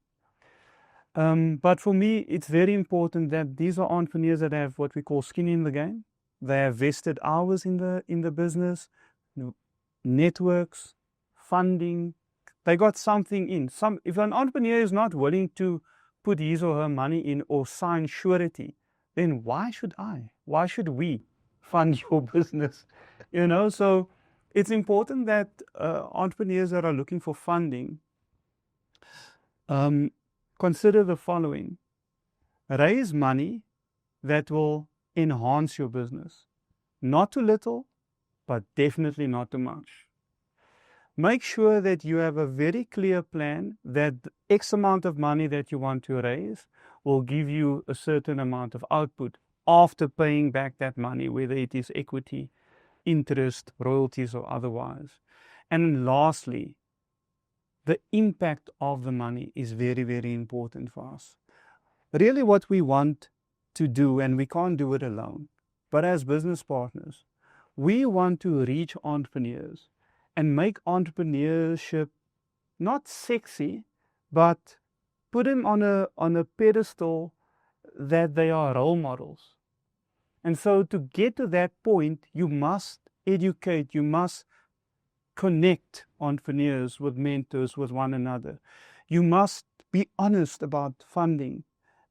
But for me, it's very important that these are entrepreneurs that have what we call skin in the game. They have vested hours in the business, networks, funding. They got something in. If an entrepreneur is not willing to put his or her money in or sign surety, then why should I? Why should we fund your business? So it's important that entrepreneurs that are looking for funding consider the following. Raise money that will enhance your business. Not too little, but definitely not too much. Make sure that you have a very clear plan that the X amount of money that you want to raise will give you a certain amount of output after paying back that money, whether it is equity, interest, royalties, or otherwise. And lastly, the impact of the money is very, very important for us. Really what we want to do, and we can't do it alone, but as business partners, we want to reach entrepreneurs and make entrepreneurship not sexy, but put them on a pedestal that they are role models. And so to get to that point, you must educate, you must connect entrepreneurs with mentors, with one another. You must be honest about funding.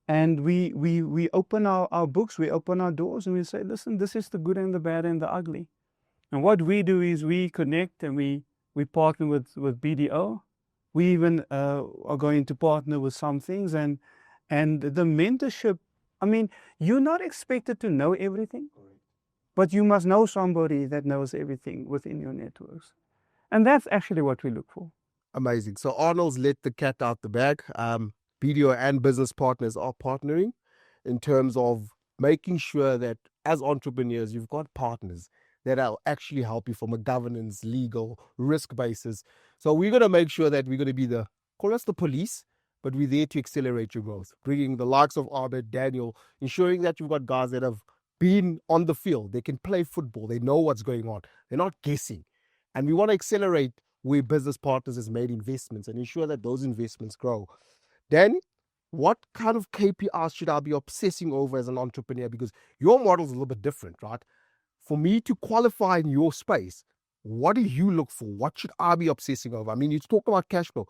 And we open our books, we open our doors, and we say, listen, this is the good and the bad and the ugly. And what we do is we connect and we partner with BDO. We even are going to partner with some things. And the mentorship, I mean, you're not expected to know everything, but you must know somebody that knows everything within your networks. And that's actually what we look for. Amazing. So Arnold's let the cat out the bag. BDO and business partners are partnering in terms of making sure that as entrepreneurs, you've got partners that will actually help you from a governance, legal, risk basis. So we're going to make sure that we're going to be call us the police, but we're there to accelerate your growth, bringing the likes of Abed, Daniel, ensuring that you've got guys that have been on the field. They can play football. They know what's going on. They're not guessing. And we want to accelerate where business partners has made investments and ensure that those investments grow. Danny, what kind of KPIs should I be obsessing over as an entrepreneur? Because your model is a little bit different, right? For me to qualify in your space, what do you look for? What should I be obsessing over? I mean, you talk about cash flow.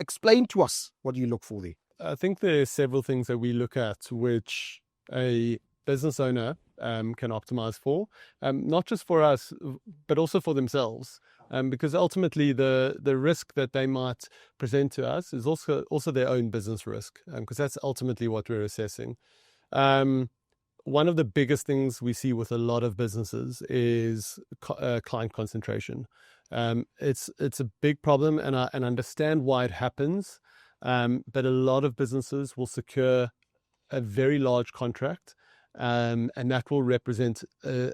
Explain to us what you look for there. I think there are several things that we look at which a business owner can optimize for, not just for us, but also for themselves. Because ultimately the risk that they might present to us is also their own business risk, because that's ultimately what we're assessing. One of the biggest things we see with a lot of businesses is client concentration. It's a big problem, and I understand why it happens. But a lot of businesses will secure a very large contract, and that will represent a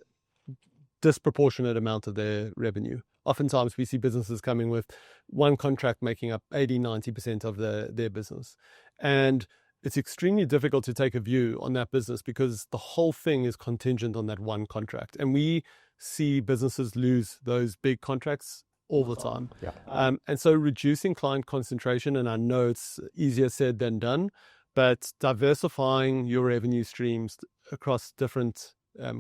disproportionate amount of their revenue. Oftentimes we see businesses coming with one contract making up 80-90% of their business. And it's extremely difficult to take a view on that business because the whole thing is contingent on that one contract. And we see businesses lose those big contracts all the time. Yeah. And so reducing client concentration, and I know it's easier said than done, but diversifying your revenue streams across different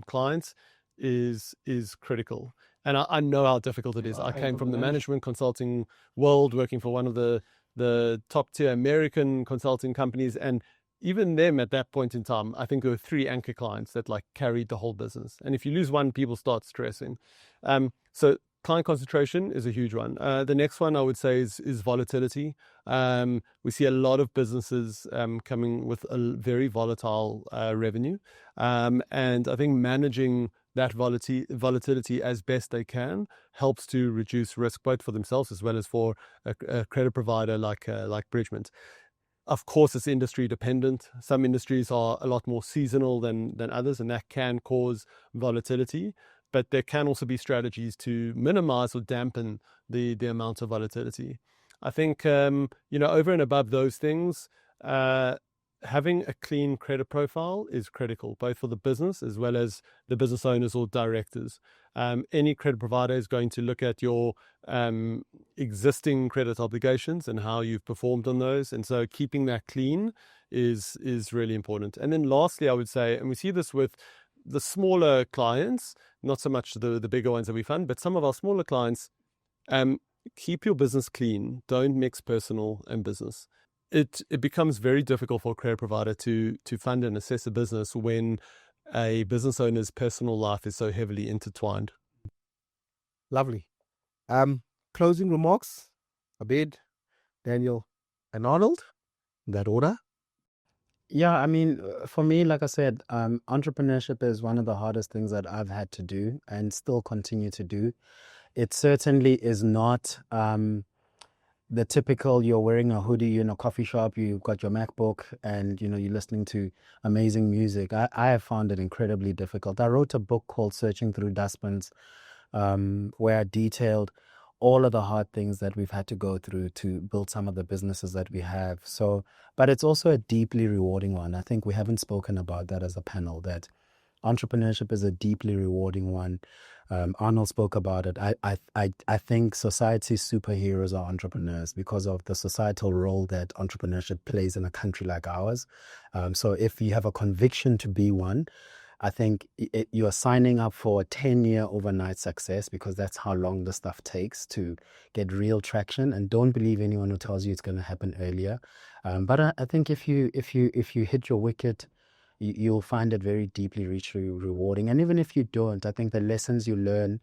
clients is critical. And I know how difficult it is. I came from the management consulting world, working for one of the top tier American consulting companies, and even them at that point in time, I think there were 3 anchor clients that like carried the whole business. And if you lose one, people start stressing. So client concentration is a huge one. The next one I would say is volatility. We see a lot of businesses coming with a very volatile revenue. And I think managing that volatility as best they can helps to reduce risk both for themselves as well as for a credit provider like Bridgement. Of course, it's industry dependent. Some industries are a lot more seasonal than others, and that can cause volatility. But there can also be strategies to minimize or dampen the amount of volatility. I think, over and above those things, having a clean credit profile is critical, both for the business as well as the business owners or directors. Any credit provider is going to look at your existing credit obligations and how you've performed on those. And so keeping that clean is really important. And then lastly, I would say, and we see this with the smaller clients, not so much the bigger ones that we fund, but some of our smaller clients, keep your business clean. Don't mix personal and business. It becomes very difficult for a credit provider to fund and assess a business when a business owner's personal life is so heavily intertwined. Lovely. Closing remarks, Abed, Daniel, and Arnold, in that order. Yeah, I mean, for me, like I said, entrepreneurship is one of the hardest things that I've had to do and still continue to do. It certainly is not the typical you're wearing a hoodie, you're in a coffee shop, you've got your MacBook and, you're listening to amazing music. I have found it incredibly difficult. I wrote a book called Searching Through Dustbins, where I detailed all of the hard things that we've had to go through to build some of the businesses that we have. So, but it's also a deeply rewarding one. I think we haven't spoken about that as a panel, that entrepreneurship is a deeply rewarding one. Arnold spoke about it. I think society's superheroes are entrepreneurs because of the societal role that entrepreneurship plays in a country like ours. So if you have a conviction to be one, I think you're signing up for a 10-year overnight success, because that's how long the stuff takes to get real traction. And don't believe anyone who tells you it's going to happen earlier. But I think if you hit your wicket, you'll find it very deeply rewarding. And even if you don't, I think the lessons you learn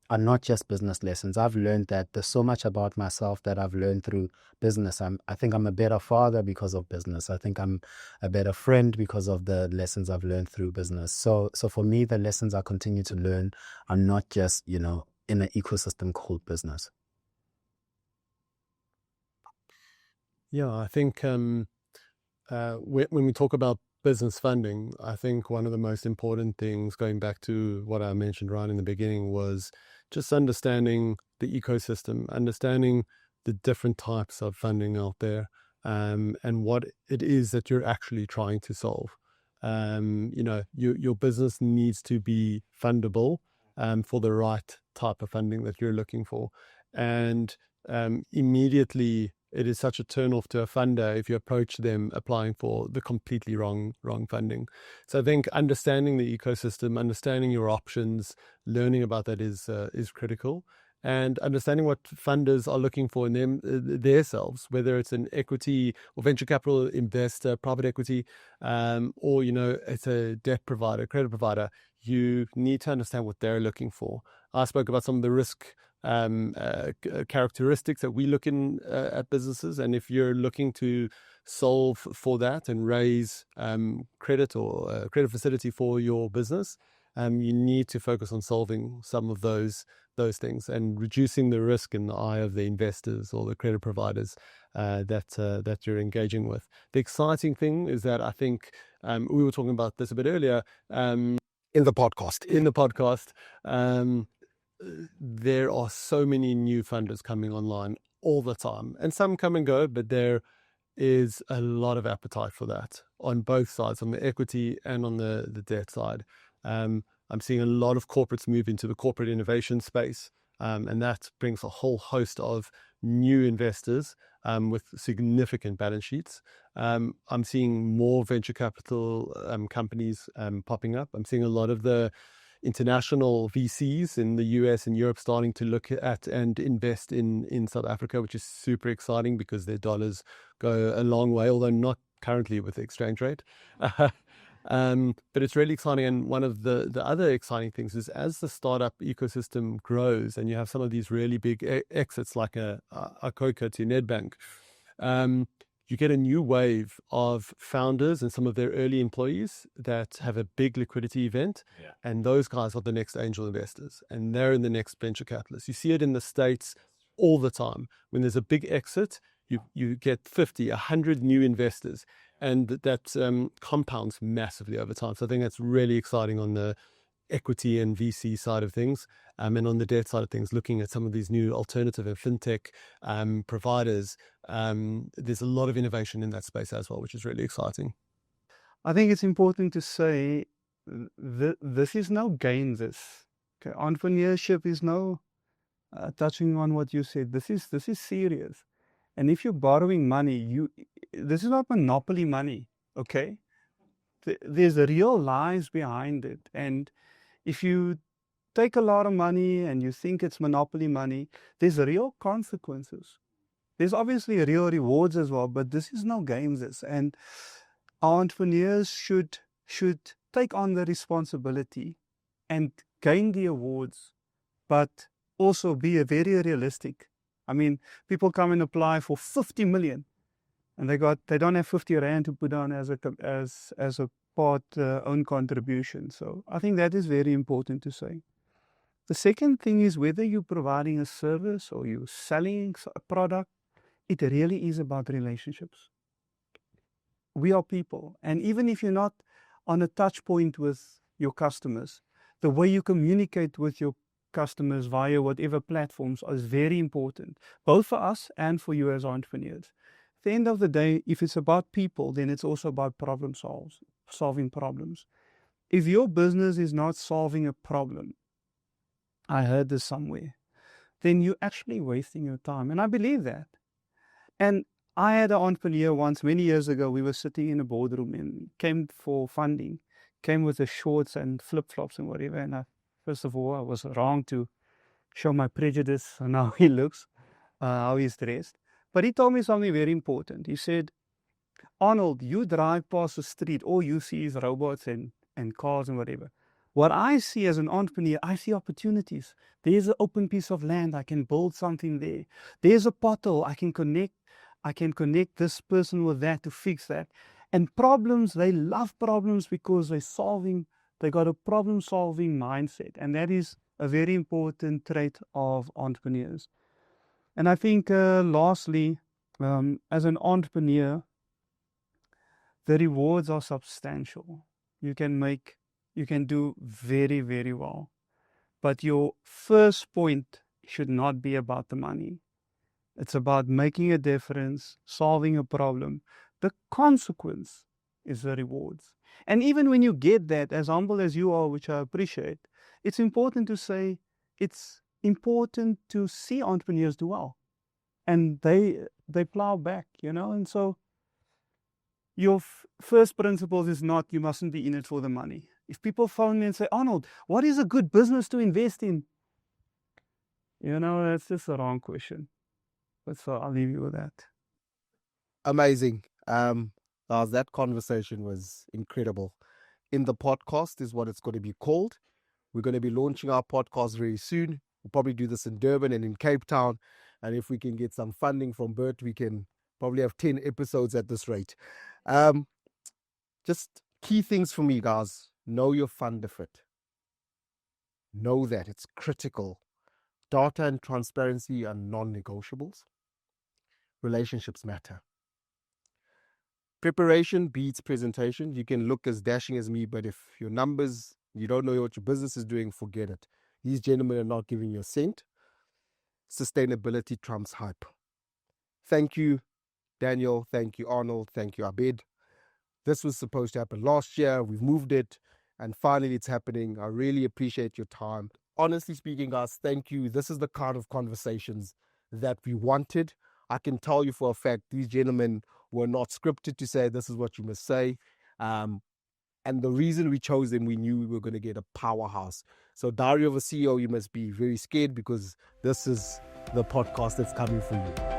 are not just business lessons. I've learned that there's so much about myself that I've learned through business. I think I'm a better father because of business. I think I'm a better friend because of the lessons I've learned through business. So for me, the lessons I continue to learn are not just, in an ecosystem called business. Yeah, I think when we talk about business funding, I think one of the most important things, going back to what I mentioned right in the beginning, was just understanding the ecosystem, understanding the different types of funding out there, and what it is that you're actually trying to solve. Your business needs to be fundable for the right type of funding that you're looking for. And immediately, it is such a turn-off to a funder if you approach them applying for the completely wrong funding. So I think understanding the ecosystem, understanding your options, learning about that is critical, and understanding what funders are looking for in themselves, whether it's an equity or venture capital investor, private equity, or it's a debt provider, credit provider. You need to understand what they're looking for. I spoke about some of the risk characteristics that we look in at businesses, and if you're looking to solve for that and raise credit or credit facility for your business, you need to focus on solving some of those things and reducing the risk in the eye of the investors or the credit providers that you're engaging with. The exciting thing is that I think we were talking about this a bit earlier in the podcast. There are so many new funders coming online all the time, and some come and go, but there is a lot of appetite for that on both sides, on the equity and on the debt side. I'm seeing a lot of corporates move into the corporate innovation space, and that brings a whole host of new investors with significant balance sheets. I'm seeing more venture capital companies popping up. I'm seeing a lot of the international VCs in the US and Europe starting to look at and invest in South Africa, which is super exciting because their dollars go a long way, although not currently with the exchange rate. But it's really exciting. And one of the other exciting things is as the startup ecosystem grows and you have some of these really big exits like a Coca to Nedbank, you get a new wave of founders and some of their early employees that have a big liquidity event. Yeah. And those guys are the next angel investors and they're in the next venture capitalists. You see it in the States all the time. When there's a big exit, you get 50, 100 new investors, and that compounds massively over time. So I think that's really exciting on the equity and VC side of things, and on the debt side of things, looking at some of these new alternative and fintech providers. There's a lot of innovation in that space as well, which is really exciting. I think it's important to say this is no game. Okay, entrepreneurship is no touching on what you said. This is serious. And if you're borrowing money, this is not monopoly money, okay? There's real lies behind it. And if you take a lot of money and you think it's monopoly money, there's real consequences. There's obviously real rewards as well, but this is no games. And entrepreneurs should take on the responsibility and gain the awards, but also be very realistic. I mean, people come and apply for 50 million, and they don't have 50 rand to put on as a part own contribution. So I think that is very important to say. The second thing is whether you're providing a service or you're selling a product, it really is about relationships. We are people, and even if you're not on a touch point with your customers, the way you communicate with your customers via whatever platforms is very important, both for us and for you as entrepreneurs. At the end of the day, if it's about people, then it's also about solving problems. If your business is not solving a problem, I heard this somewhere, then you're actually wasting your time. And I believe that. And I had an entrepreneur once, many years ago, we were sitting in a boardroom and came for funding, came with the shorts and flip-flops and whatever. And first of all, I was wrong to show my prejudice on how he looks, how he's dressed. But he told me something very important. He said, Arnold, you drive past the street, all you see is robots and cars and whatever. What I see as an entrepreneur, I see opportunities. There's an open piece of land, I can build something there. There's a pothole, I can connect this person with that to fix that. And problems, they love problems because they got a problem-solving mindset. And that is a very important trait of entrepreneurs. And I think lastly, as an entrepreneur, the rewards are substantial. You can do very, very well. But your first point should not be about the money. It's about making a difference, solving a problem. The consequence is the rewards. And even when you get that, as humble as you are, which I appreciate, it's important to say, it's important to see entrepreneurs do well. And they plow back, and so your first principles is not, you mustn't be in it for the money. If people phone me and say, Arnold, what is a good business to invest in? That's just the wrong question. But so I'll leave you with that. Amazing. Lars, that conversation was incredible. In the podcast is what it's going to be called. We're going to be launching our podcast very soon. We'll probably do this in Durban and in Cape Town. And if we can get some funding from Bert, we can probably have 10 episodes at this rate. Just key things for me, guys. Know your funder fit. Know that it's critical. Data and transparency are non-negotiables. Relationships matter. Preparation beats presentation. You can look as dashing as me, but if your numbers, you don't know what your business is doing, forget it. These gentlemen are not giving you a cent. Sustainability trumps hype. Thank you, Daniel. Thank you, Arnold. Thank you, Abed. This was supposed to happen last year. We've moved it, and finally it's happening. I really appreciate your time. Honestly speaking, guys, thank you. This is the kind of conversations that we wanted. I can tell you for a fact, these gentlemen were not scripted to say this is what you must say. And the reason we chose them, we knew we were going to get a powerhouse. So Dario, the CEO, you must be very scared because this is the podcast that's coming for you.